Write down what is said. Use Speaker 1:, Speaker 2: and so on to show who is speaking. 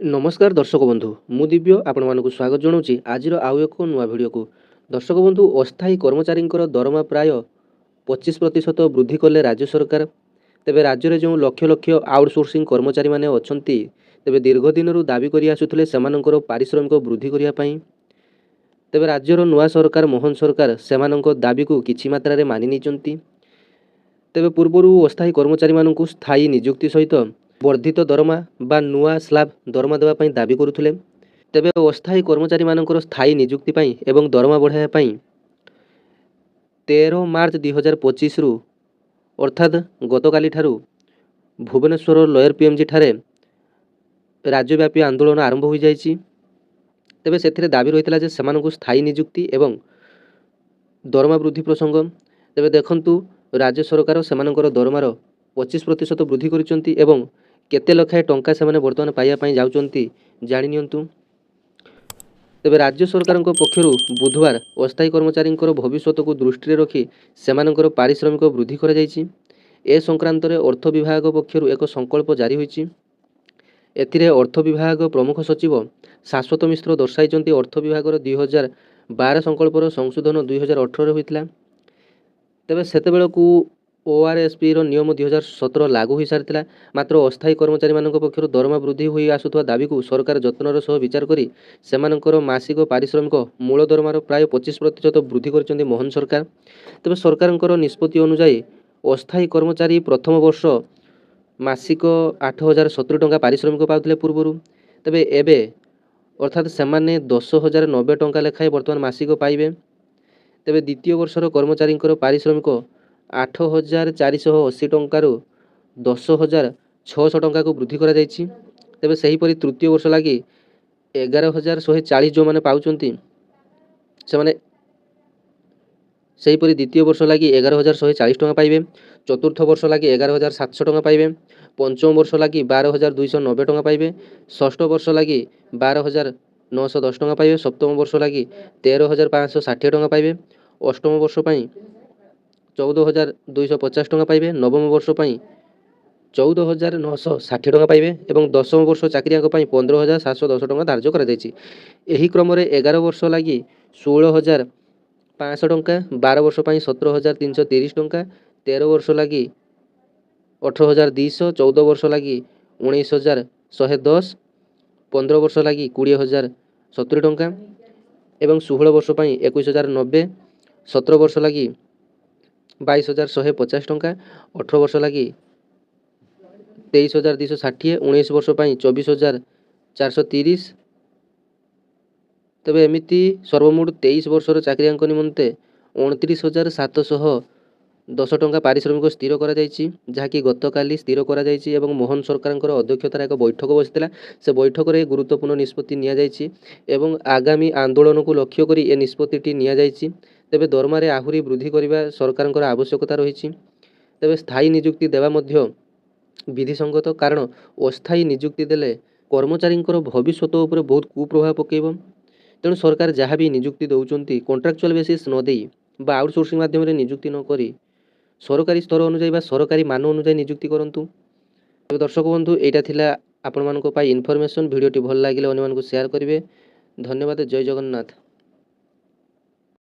Speaker 1: नमस्कार दर्शक बंधु मु दिव्य आपण मानक स्वागत जनाऊँगी आज आउ एक नुआ भिडियो को। दर्शक बंधु अस्थायी कर्मचारी दरमा प्राय 25% वृद्धि कले राज्य सरकार। तेबे राज्य में जो लक्ष लक्ष आउटसोर्सिंग कर्मचारी माने अछंती तेबे दीर्घ दिन दाबी करि आसुथिले सेमानंकर पारिश्रमिक वृद्धि करिया पई। तेबे राज्यर नुआ सरकार मोहन सरकार सेमानंक दाबी को किछि मात्रा रे मानि निचंती। तेबे पूर्वरु अस्थायी कर्मचारी मानकु स्थायी नियुक्ति सहित वर्धित दरमा बा नुआ स्लाब दरमा देवा पई दाबी करुथिले। तेबे अस्थायी कर्मचारी मानकर स्थायी नियुक्ति पई एवं दरमा बढ़ाया पई 13 मार्च 2025 रु अर्थात गतकाली ठारू भुवनेश्वर लयर पीएमजी ठारे राज्यव्यापी आंदोलन आरंभ हो जाइछि। तेबे सेथिरे दाबी रहितला जे सेमानकु स्थायी नियुक्ति एवं दरमा वृद्धि प्रसंग। तेबे देखंतु राज्य सरकार सेमानकर दरमार 25% वृद्धि करिसंती एवं केते लक्षाए टंका सेमाने वर्तमान पाइया पई जाउचंती जानि नियंतु। तेबे राज्य सरकार पक्षरु बुधवार अस्थायी कर्मचारी भविष्य को दृष्टि रखी सेमानकर पारिश्रमिक वृद्धि करा जाइछि। ए संक्रांत रे अर्थ विभाग पक्षरु एक संकल्प जारी होइछि। एथिरे अर्थ विभाग प्रमुख सचिव शाश्वत मिश्र दर्शाइचंती अर्थ विभाग 2012 संकल्पर संशोधन 2018 रे होइतिला। तेबे सेतेबेलकू ओआरएसपी रो नियम 2017 लागू हो सारिथिला। मात्र अस्थायी कर्मचारी मानक पक्षरु दरमा वृद्धि होई आसुथवा दाबी को सरकार जत्नर सह विचार करी सेमानकर मासिक पारिश्रमिक मूल दरमार प्राय 25% वृद्धि करिसंती मोहन सरकार। तेबे सरकारकर निष्पत्ति अनुसार अस्थायी कर्मचारी प्रथम वर्ष मासिक 8070 टंका पारिश्रमिक पाउथिले पूर्वरु। तेबे एबे अर्थात सेमाने 10090 टंका लेखाए वर्तमान मासिक पाइबे। तेबे द्वितीय वर्षर कर्मचारी पारिश्रमिक 8480 टंकार 10600 टंका को वृद्धि करा जाइछि। तेबे सहीपरि तृतीय वर्ष लगी 11140 जो माने पाउचंती सेमाने सहीपरि द्वितीय वर्ष लगी 11140 टंका पाइबे। चतुर्थ वर्ष लगी 11700 टंका पाइबे। पंचम वर्ष लगी 12290 टंका पाइबे। षष्ठ वर्ष लगी 12910 टंका पाइबे। सप्तम वर्ष लगी 13560 टंका पाइबे। अष्टम वर्ष पई 14250 टंका पाइबे। नवम वर्ष पई 14960 टंका पाइबे एवं दशम वर्ष चाकरियाक पई 15710 टंका धार्य करा जायछि। एही क्रम रे 11 वर्ष लागि 16500 टंका, 12 वर्ष पई 17330 टंका, 13 वर्ष लागि 18200, 14 वर्ष लागि 19110, 15 वर्ष लागि 20070 टंका एवं 16 वर्ष पई 21090, 17 वर्ष लागि 22150 टंका, 18 वर्ष लगी 23260, 19 वर्ष पई 24430। तबे एमिति सर्वमोट 23 वर्षर चाकरियांक निमंते 29710 टंका पारिश्रमिक स्थिर करा जायछि, जहाँकि गतकाली स्थिर करा जायछि एवं मोहन सरकारंकर अध्यक्षतार एक बैठक बसिथिला। से बैठक रे गुरुत्वपूर्ण निष्पत्ति निया जायछि एवं आगामी आंदोलन को लक्ष्य करी ए निष्पत्तिटी निया जायछि। तेबे दरमारे आहुरी वृद्धि करिबा सरकारंकर आवश्यकता रहिछि। तेबे स्थायी नियुक्ति देवा मध्य विधिसंगत, कारण अस्थायी नियुक्ति देले कर्मचारींकर भविष्यत उपरे बहुत कुप्रभाव पकेइब। तेणु सरकार जहाँ भी नियुक्ति दौरान कॉन्ट्रैक्चुअल बेसिस न दे बा आउटसोर्सिंग माध्यम नियुक्ति न करी सरकारी स्तर अनुसार सरकारी मान अनुसार नियुक्ति करंतु। तेबे दर्शक बंधु एटा थिला आपण मानको पाई इनफॉरमेशन। वीडियोटी भल लागिले अन्य मानको शेयर करिवे। धन्यवाद। जय जगन्नाथ।